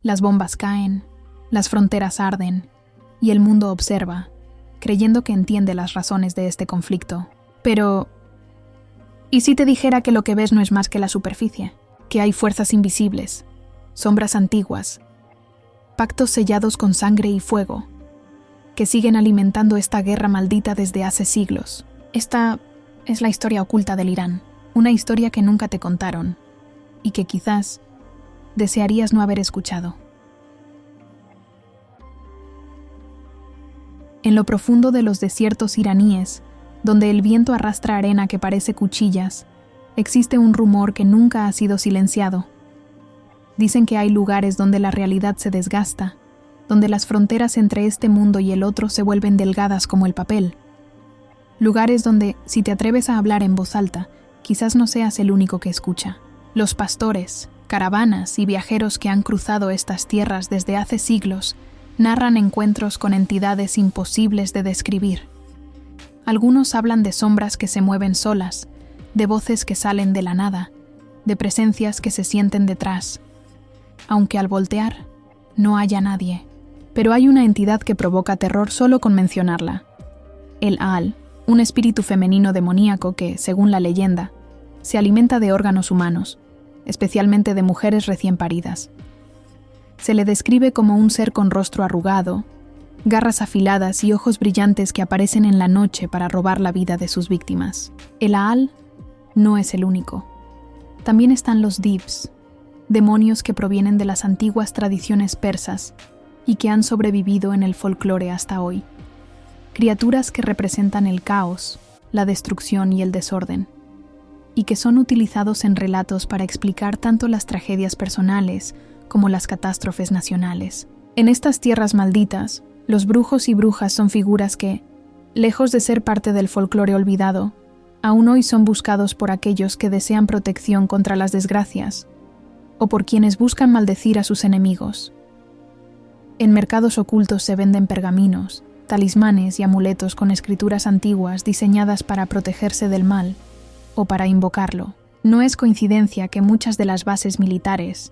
Las bombas caen, las fronteras arden, y el mundo observa, creyendo que entiende las razones de este conflicto. Pero, ¿y si te dijera que lo que ves no es más que la superficie? Que hay fuerzas invisibles, sombras antiguas, pactos sellados con sangre y fuego, que siguen alimentando esta guerra maldita desde hace siglos. Esta es la historia oculta del Irán, una historia que nunca te contaron, y que quizás desearías no haber escuchado. En lo profundo de los desiertos iraníes, donde el viento arrastra arena que parece cuchillas, existe un rumor que nunca ha sido silenciado. Dicen que hay lugares donde la realidad se desgasta, donde las fronteras entre este mundo y el otro se vuelven delgadas como el papel. Lugares donde, si te atreves a hablar en voz alta, quizás no seas el único que escucha. Los pastores, caravanas y viajeros que han cruzado estas tierras desde hace siglos narran encuentros con entidades imposibles de describir. Algunos hablan de sombras que se mueven solas, de voces que salen de la nada, de presencias que se sienten detrás, aunque al voltear no haya nadie. Pero hay una entidad que provoca terror solo con mencionarla. El Aal, un espíritu femenino demoníaco que, según la leyenda, se alimenta de órganos humanos, especialmente de mujeres recién paridas. Se le describe como un ser con rostro arrugado, garras afiladas y ojos brillantes que aparecen en la noche para robar la vida de sus víctimas. El Aal no es el único. También están los Divs, demonios que provienen de las antiguas tradiciones persas y que han sobrevivido en el folclore hasta hoy. Criaturas que representan el caos, la destrucción y el desorden, y que son utilizados en relatos para explicar tanto las tragedias personales como las catástrofes nacionales. En estas tierras malditas, los brujos y brujas son figuras que, lejos de ser parte del folclore olvidado, aún hoy son buscados por aquellos que desean protección contra las desgracias, o por quienes buscan maldecir a sus enemigos. En mercados ocultos se venden pergaminos, talismanes y amuletos con escrituras antiguas diseñadas para protegerse del mal o para invocarlo. No es coincidencia que muchas de las bases militares,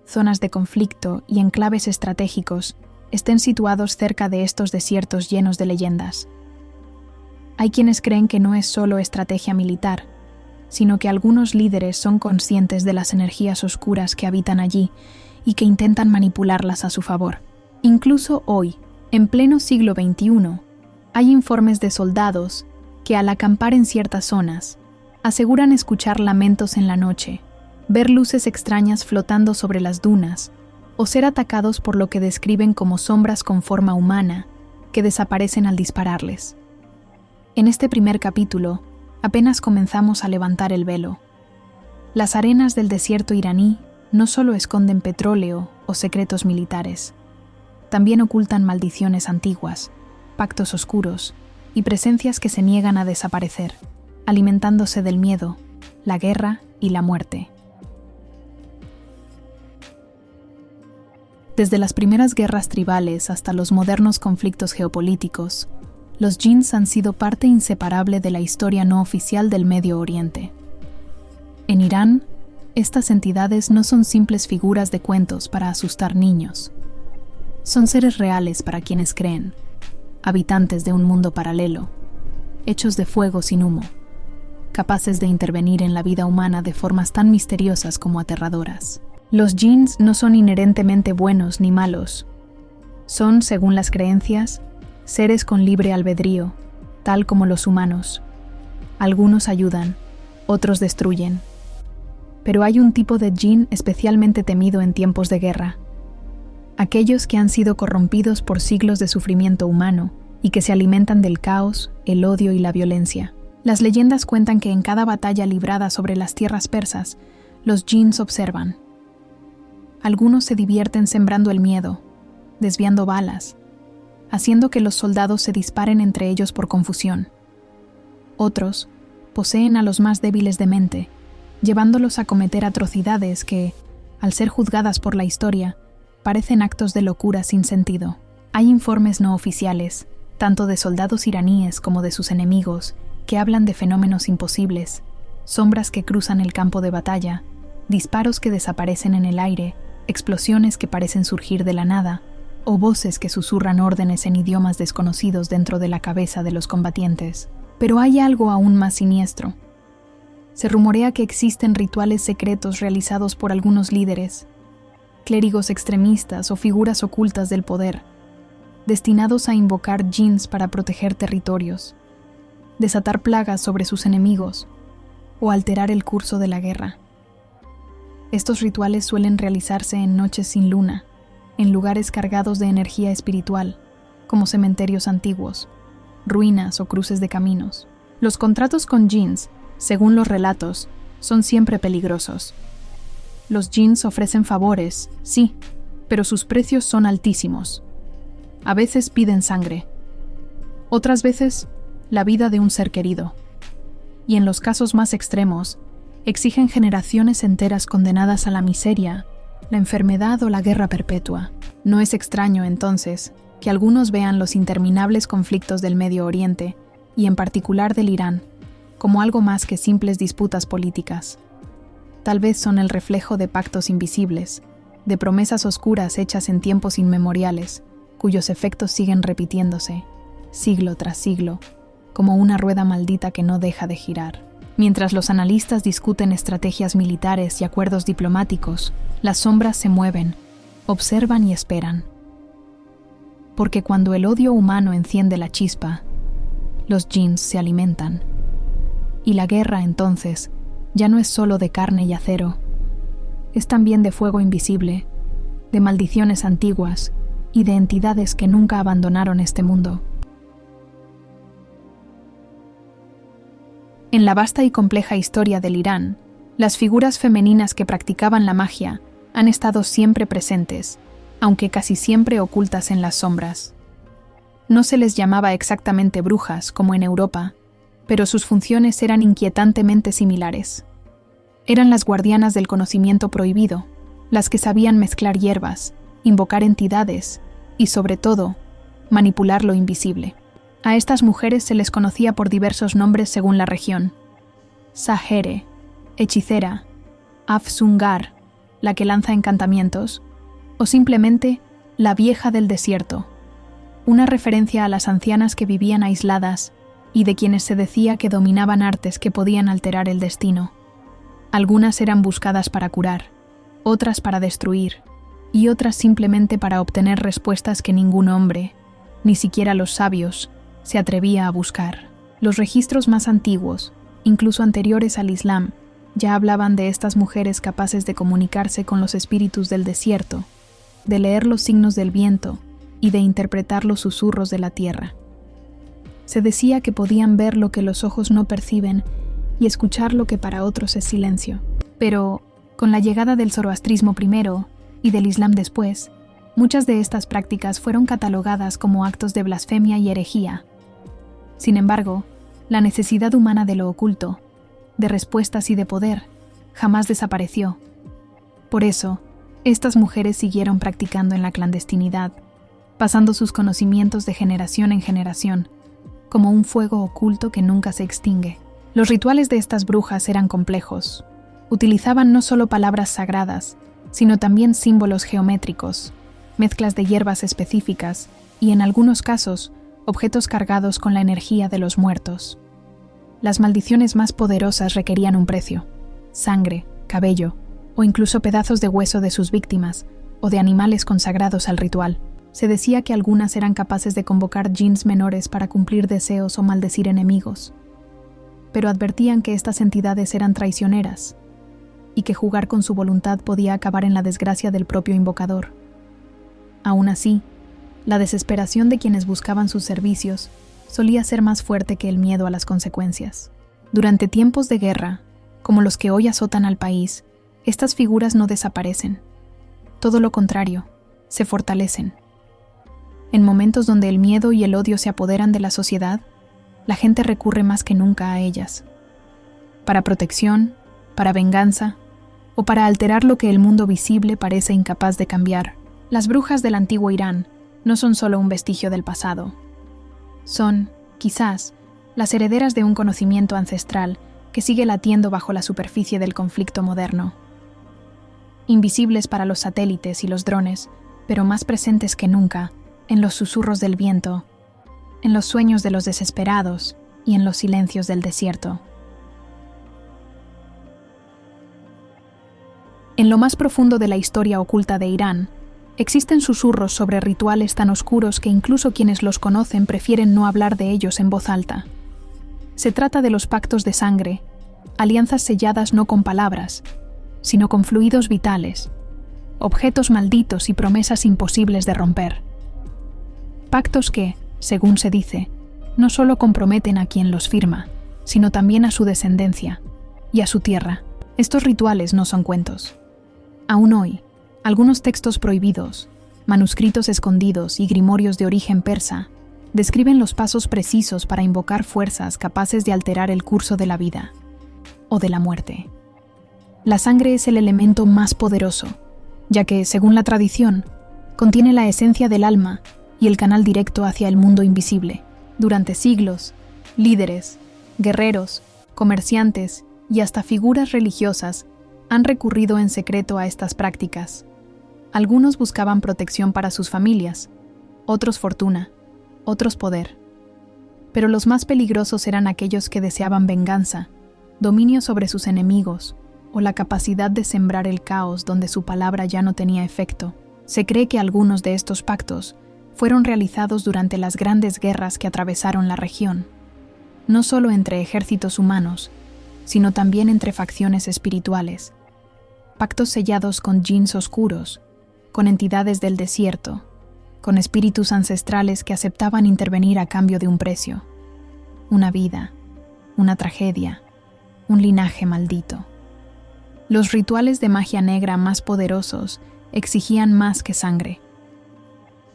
zonas de conflicto y enclaves estratégicos estén situados cerca de estos desiertos llenos de leyendas. Hay quienes creen que no es solo estrategia militar, sino que algunos líderes son conscientes de las energías oscuras que habitan allí y que intentan manipularlas a su favor. Incluso hoy, en pleno siglo XXI, hay informes de soldados que al acampar en ciertas zonas, aseguran escuchar lamentos en la noche, ver luces extrañas flotando sobre las dunas, o ser atacados por lo que describen como sombras con forma humana, que desaparecen al dispararles. En este primer capítulo, apenas comenzamos a levantar el velo. Las arenas del desierto iraní no solo esconden petróleo o secretos militares, también ocultan maldiciones antiguas, pactos oscuros y presencias que se niegan a desaparecer, alimentándose del miedo, la guerra y la muerte. Desde las primeras guerras tribales hasta los modernos conflictos geopolíticos, los jinns han sido parte inseparable de la historia no oficial del Medio Oriente. En Irán, estas entidades no son simples figuras de cuentos para asustar niños. Son seres reales para quienes creen, habitantes de un mundo paralelo, hechos de fuego sin humo, capaces de intervenir en la vida humana de formas tan misteriosas como aterradoras. Los jinns no son inherentemente buenos ni malos. Son, según las creencias, seres con libre albedrío, tal como los humanos. Algunos ayudan, otros destruyen. Pero hay un tipo de jinn especialmente temido en tiempos de guerra. Aquellos que han sido corrompidos por siglos de sufrimiento humano y que se alimentan del caos, el odio y la violencia. Las leyendas cuentan que en cada batalla librada sobre las tierras persas, los jinns observan. Algunos se divierten sembrando el miedo, desviando balas, haciendo que los soldados se disparen entre ellos por confusión. Otros poseen a los más débiles de mente, llevándolos a cometer atrocidades que, al ser juzgadas por la historia, parecen actos de locura sin sentido. Hay informes no oficiales, tanto de soldados iraníes como de sus enemigos, que hablan de fenómenos imposibles, sombras que cruzan el campo de batalla, disparos que desaparecen en el aire explosiones que parecen surgir de la nada, o voces que susurran órdenes en idiomas desconocidos dentro de la cabeza de los combatientes. Pero hay algo aún más siniestro. Se rumorea que existen rituales secretos realizados por algunos líderes, clérigos extremistas o figuras ocultas del poder, destinados a invocar jinns para proteger territorios, desatar plagas sobre sus enemigos o alterar el curso de la guerra. Estos rituales suelen realizarse en noches sin luna, en lugares cargados de energía espiritual, como cementerios antiguos, ruinas o cruces de caminos. Los contratos con jinns, según los relatos, son siempre peligrosos. Los jinns ofrecen favores, sí, pero sus precios son altísimos. A veces piden sangre, otras veces la vida de un ser querido. Y en los casos más extremos, exigen generaciones enteras condenadas a la miseria, la enfermedad o la guerra perpetua. No es extraño, entonces, que algunos vean los interminables conflictos del Medio Oriente, y en particular del Irán, como algo más que simples disputas políticas. Tal vez son el reflejo de pactos invisibles, de promesas oscuras hechas en tiempos inmemoriales, cuyos efectos siguen repitiéndose, siglo tras siglo, como una rueda maldita que no deja de girar. Mientras los analistas discuten estrategias militares y acuerdos diplomáticos, las sombras se mueven, observan y esperan. Porque cuando el odio humano enciende la chispa, los jinns se alimentan. Y la guerra, entonces, ya no es solo de carne y acero. Es también de fuego invisible, de maldiciones antiguas y de entidades que nunca abandonaron este mundo. En la vasta y compleja historia del Irán, las figuras femeninas que practicaban la magia han estado siempre presentes, aunque casi siempre ocultas en las sombras. No se les llamaba exactamente brujas, como en Europa, pero sus funciones eran inquietantemente similares. Eran las guardianas del conocimiento prohibido, las que sabían mezclar hierbas, invocar entidades y, sobre todo, manipular lo invisible. A estas mujeres se les conocía por diversos nombres según la región: Sahere, hechicera; Afsungar, la que lanza encantamientos; o simplemente la vieja del desierto, una referencia a las ancianas que vivían aisladas y de quienes se decía que dominaban artes que podían alterar el destino. Algunas eran buscadas para curar, otras para destruir, y otras simplemente para obtener respuestas que ningún hombre, ni siquiera los sabios, se atrevía a buscar. Los registros más antiguos, incluso anteriores al Islam, ya hablaban de estas mujeres capaces de comunicarse con los espíritus del desierto, de leer los signos del viento y de interpretar los susurros de la tierra. Se decía que podían ver lo que los ojos no perciben y escuchar lo que para otros es silencio. Pero, con la llegada del zoroastrismo primero y del Islam después, muchas de estas prácticas fueron catalogadas como actos de blasfemia y herejía. Sin embargo, la necesidad humana de lo oculto, de respuestas y de poder, jamás desapareció. Por eso, estas mujeres siguieron practicando en la clandestinidad, pasando sus conocimientos de generación en generación, como un fuego oculto que nunca se extingue. Los rituales de estas brujas eran complejos. Utilizaban no solo palabras sagradas, sino también símbolos geométricos, mezclas de hierbas específicas y, en algunos casos, objetos cargados con la energía de los muertos. Las maldiciones más poderosas requerían un precio: sangre, cabello o incluso pedazos de hueso de sus víctimas o de animales consagrados al ritual. Se decía que algunas eran capaces de convocar jinns menores para cumplir deseos o maldecir enemigos, pero advertían que estas entidades eran traicioneras y que jugar con su voluntad podía acabar en la desgracia del propio invocador. Aún así, la desesperación de quienes buscaban sus servicios solía ser más fuerte que el miedo a las consecuencias. Durante tiempos de guerra, como los que hoy azotan al país, estas figuras no desaparecen. Todo lo contrario, se fortalecen. En momentos donde el miedo y el odio se apoderan de la sociedad, la gente recurre más que nunca a ellas. Para protección, para venganza, o para alterar lo que el mundo visible parece incapaz de cambiar. Las brujas del antiguo Irán no son solo un vestigio del pasado. Son, quizás, las herederas de un conocimiento ancestral que sigue latiendo bajo la superficie del conflicto moderno. invisibles para los satélites y los drones, pero más presentes que nunca, en los susurros del viento, en los sueños de los desesperados y en los silencios del desierto. En lo más profundo de la historia oculta de Irán, existen susurros sobre rituales tan oscuros que incluso quienes los conocen prefieren no hablar de ellos en voz alta. Se trata de los pactos de sangre, alianzas selladas no con palabras, sino con fluidos vitales, objetos malditos y promesas imposibles de romper. Pactos que, según se dice, no solo comprometen a quien los firma, sino también a su descendencia y a su tierra. Estos rituales no son cuentos. Aún hoy, algunos textos prohibidos, manuscritos escondidos y grimorios de origen persa describen los pasos precisos para invocar fuerzas capaces de alterar el curso de la vida o de la muerte. La sangre es el elemento más poderoso, ya que, según la tradición, contiene la esencia del alma y el canal directo hacia el mundo invisible. Durante siglos, líderes, guerreros, comerciantes y hasta figuras religiosas han recurrido en secreto a estas prácticas. Algunos buscaban protección para sus familias, otros fortuna, otros poder. Pero los más peligrosos eran aquellos que deseaban venganza, dominio sobre sus enemigos o la capacidad de sembrar el caos donde su palabra ya no tenía efecto. Se cree que algunos de estos pactos fueron realizados durante las grandes guerras que atravesaron la región, no solo entre ejércitos humanos, sino también entre facciones espirituales. Pactos sellados con djinns oscuros, con entidades del desierto, con espíritus ancestrales que aceptaban intervenir a cambio de un precio, una vida, una tragedia, un linaje maldito. Los rituales de magia negra más poderosos exigían más que sangre.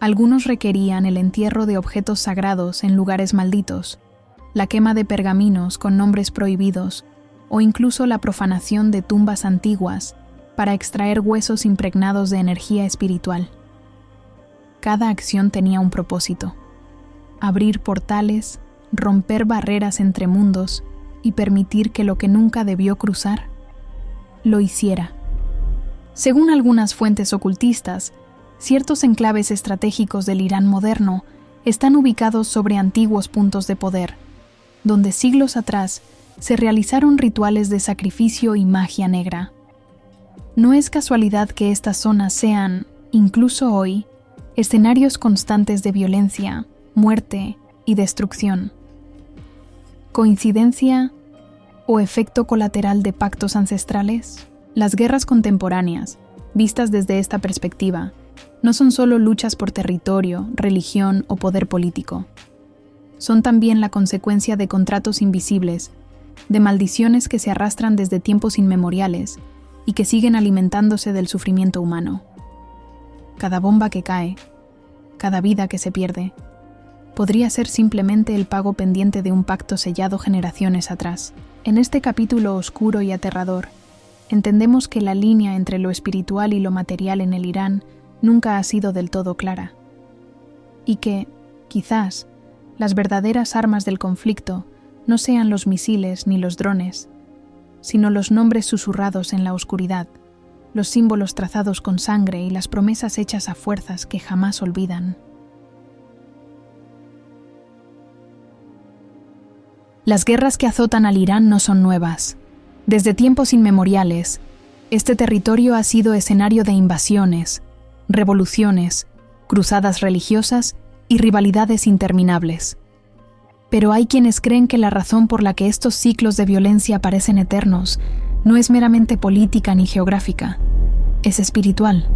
Algunos requerían el entierro de objetos sagrados en lugares malditos, la quema de pergaminos con nombres prohibidos o incluso la profanación de tumbas antiguas para extraer huesos impregnados de energía espiritual. Cada acción tenía un propósito: abrir portales, romper barreras entre mundos y permitir que lo que nunca debió cruzar, lo hiciera. Según algunas fuentes ocultistas, ciertos enclaves estratégicos del Irán moderno están ubicados sobre antiguos puntos de poder, donde siglos atrás se realizaron rituales de sacrificio y magia negra. No es casualidad que estas zonas sean, incluso hoy, escenarios constantes de violencia, muerte y destrucción. ¿Coincidencia o efecto colateral de pactos ancestrales? Las guerras contemporáneas, vistas desde esta perspectiva, no son solo luchas por territorio, religión o poder político. Son también la consecuencia de contratos invisibles, de maldiciones que se arrastran desde tiempos inmemoriales y que siguen alimentándose del sufrimiento humano. Cada bomba que cae, cada vida que se pierde, podría ser simplemente el pago pendiente de un pacto sellado generaciones atrás. En este capítulo oscuro y aterrador, entendemos que la línea entre lo espiritual y lo material en el Irán nunca ha sido del todo clara, y que, quizás, las verdaderas armas del conflicto no sean los misiles ni los drones, sino los nombres susurrados en la oscuridad, los símbolos trazados con sangre y las promesas hechas a fuerzas que jamás olvidan. Las guerras que azotan al Irán no son nuevas. Desde tiempos inmemoriales, este territorio ha sido escenario de invasiones, revoluciones, cruzadas religiosas y rivalidades interminables. Pero hay quienes creen que la razón por la que estos ciclos de violencia parecen eternos no es meramente política ni geográfica, es espiritual.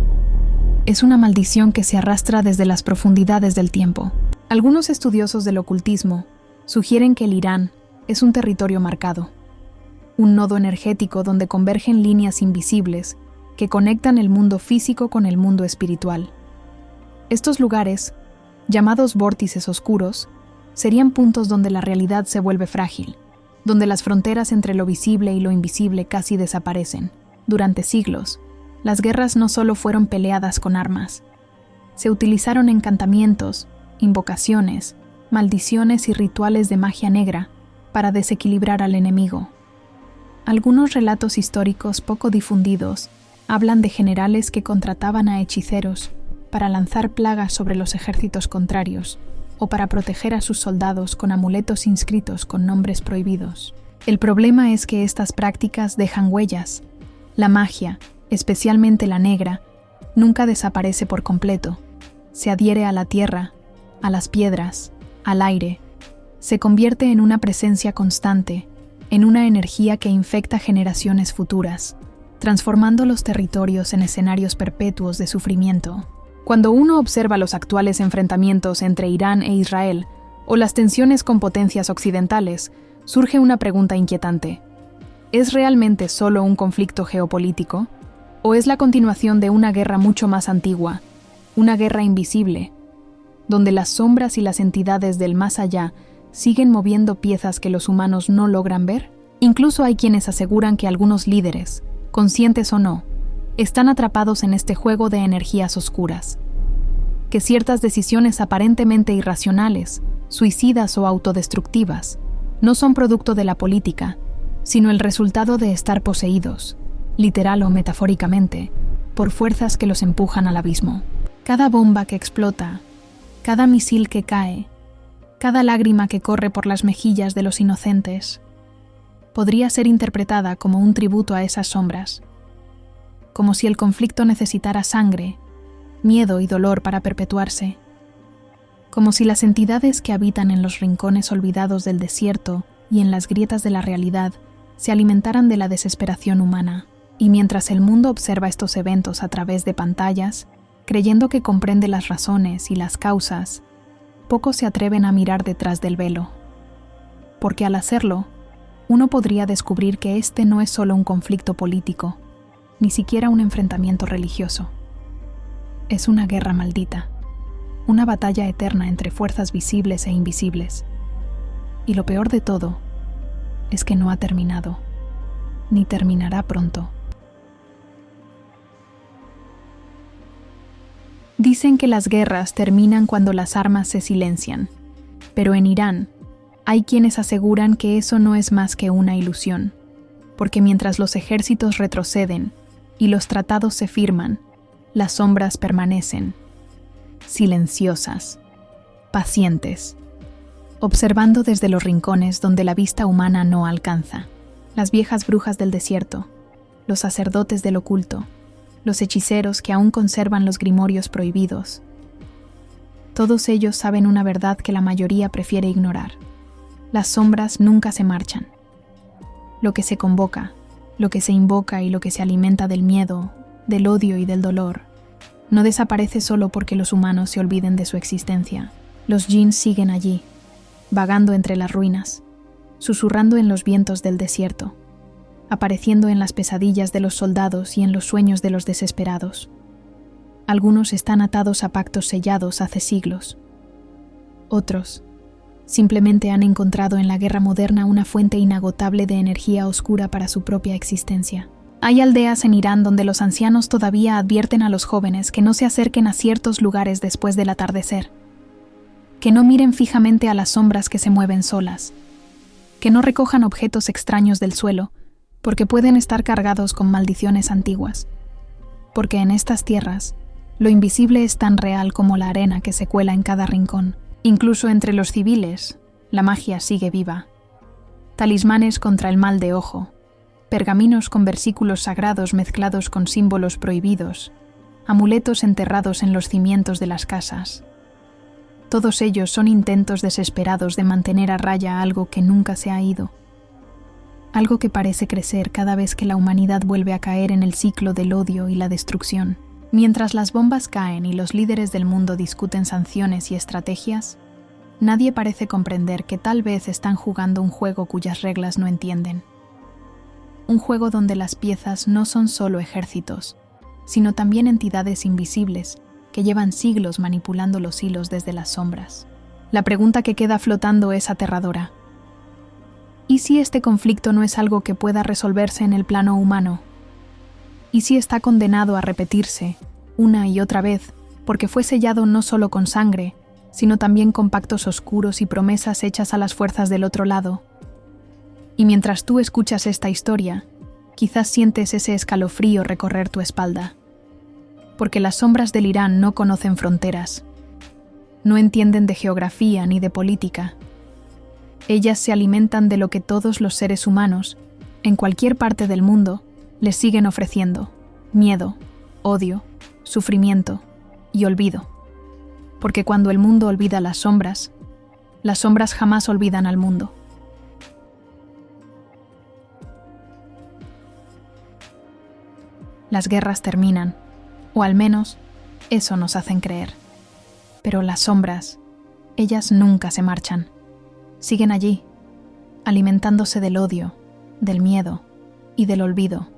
Es una maldición que se arrastra desde las profundidades del tiempo. Algunos estudiosos del ocultismo sugieren que el Irán es un territorio marcado, un nodo energético donde convergen líneas invisibles que conectan el mundo físico con el mundo espiritual. Estos lugares, llamados vórtices oscuros, serían puntos donde la realidad se vuelve frágil, donde las fronteras entre lo visible y lo invisible casi desaparecen. Durante siglos, las guerras no solo fueron peleadas con armas, se utilizaron encantamientos, invocaciones, maldiciones y rituales de magia negra para desequilibrar al enemigo. Algunos relatos históricos poco difundidos Hablan de generales que contrataban a hechiceros para lanzar plagas sobre los ejércitos contrarios o para proteger a sus soldados con amuletos inscritos con nombres prohibidos. El problema es que estas prácticas dejan huellas. La magia, especialmente la negra, nunca desaparece por completo. Se adhiere a la tierra, a las piedras, al aire. Se convierte en una presencia constante, en una energía que infecta generaciones futuras, transformando los territorios en escenarios perpetuos de sufrimiento. Cuando uno observa los actuales enfrentamientos entre Irán e Israel, o las tensiones con potencias occidentales, surge una pregunta inquietante. ¿Es realmente solo un conflicto geopolítico? ¿O es la continuación de una guerra mucho más antigua, una guerra invisible, donde las sombras y las entidades del más allá siguen moviendo piezas que los humanos no logran ver? Incluso hay quienes aseguran que algunos líderes, conscientes o no, están atrapados en este juego de energías oscuras, que ciertas decisiones aparentemente irracionales, suicidas o autodestructivas, no son producto de la política, sino el resultado de estar poseídos, literal o metafóricamente, por fuerzas que los empujan al abismo. Cada bomba que explota, cada misil que cae, cada lágrima que corre por las mejillas de los inocentes, podría ser interpretada como un tributo a esas sombras, como si el conflicto necesitara sangre, miedo y dolor para perpetuarse, como si las entidades que habitan en los rincones olvidados del desierto y en las grietas de la realidad se alimentaran de la desesperación humana. Y mientras el mundo observa estos eventos a través de pantallas, creyendo que comprende las razones y las causas, pocos se atreven a mirar detrás del velo. Porque al hacerlo, uno podría descubrir que este no es solo un conflicto político, ni siquiera un enfrentamiento religioso. Es una guerra maldita, una batalla eterna entre fuerzas visibles e invisibles. Y lo peor de todo es que no ha terminado, ni terminará pronto. Dicen que las guerras terminan cuando las armas se silencian, pero en Irán hay quienes aseguran que eso no es más que una ilusión, porque mientras los ejércitos retroceden y los tratados se firman, las sombras permanecen, silenciosas, pacientes, observando desde los rincones donde la vista humana no alcanza. Las viejas brujas del desierto, los sacerdotes del oculto, los hechiceros que aún conservan los grimorios prohibidos. Todos ellos saben una verdad que la mayoría prefiere ignorar. Las sombras nunca se marchan. Lo que se convoca, lo que se invoca y lo que se alimenta del miedo, del odio y del dolor, no desaparece solo porque los humanos se olviden de su existencia. Los djinns siguen allí, vagando entre las ruinas, susurrando en los vientos del desierto, apareciendo en las pesadillas de los soldados y en los sueños de los desesperados. Algunos están atados a pactos sellados hace siglos. Otros simplemente han encontrado en la guerra moderna una fuente inagotable de energía oscura para su propia existencia. Hay aldeas en Irán donde los ancianos todavía advierten a los jóvenes que no se acerquen a ciertos lugares después del atardecer, que no miren fijamente a las sombras que se mueven solas, que no recojan objetos extraños del suelo, porque pueden estar cargados con maldiciones antiguas, porque en estas tierras lo invisible es tan real como la arena que se cuela en cada rincón. Incluso entre los civiles, la magia sigue viva. Talismanes contra el mal de ojo, pergaminos con versículos sagrados mezclados con símbolos prohibidos, amuletos enterrados en los cimientos de las casas. Todos ellos son intentos desesperados de mantener a raya algo que nunca se ha ido. Algo que parece crecer cada vez que la humanidad vuelve a caer en el ciclo del odio y la destrucción. Mientras las bombas caen y los líderes del mundo discuten sanciones y estrategias, nadie parece comprender que tal vez están jugando un juego cuyas reglas no entienden. Un juego donde las piezas no son solo ejércitos, sino también entidades invisibles que llevan siglos manipulando los hilos desde las sombras. La pregunta que queda flotando es aterradora. ¿Y si este conflicto no es algo que pueda resolverse en el plano humano? ¿Y si está condenado a repetirse, una y otra vez, porque fue sellado no solo con sangre, sino también con pactos oscuros y promesas hechas a las fuerzas del otro lado? Y mientras tú escuchas esta historia, quizás sientes ese escalofrío recorrer tu espalda, porque las sombras del Irán no conocen fronteras, no entienden de geografía ni de política. Ellas se alimentan de lo que todos los seres humanos, en cualquier parte del mundo, les siguen ofreciendo: miedo, odio, sufrimiento y olvido. Porque cuando el mundo olvida las sombras jamás olvidan al mundo. Las guerras terminan, o al menos eso nos hacen creer. Pero las sombras, ellas nunca se marchan. Siguen allí, alimentándose del odio, del miedo y del olvido.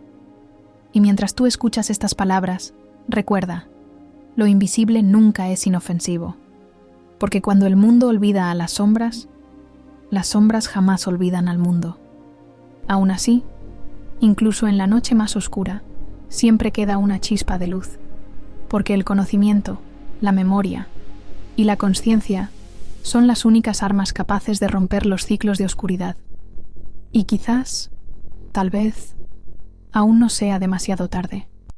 Y mientras tú escuchas estas palabras, recuerda, lo invisible nunca es inofensivo. Porque cuando el mundo olvida a las sombras jamás olvidan al mundo. Aún así, incluso en la noche más oscura, siempre queda una chispa de luz. Porque el conocimiento, la memoria y la consciencia son las únicas armas capaces de romper los ciclos de oscuridad. Y quizás, tal vez, aún no sea demasiado tarde.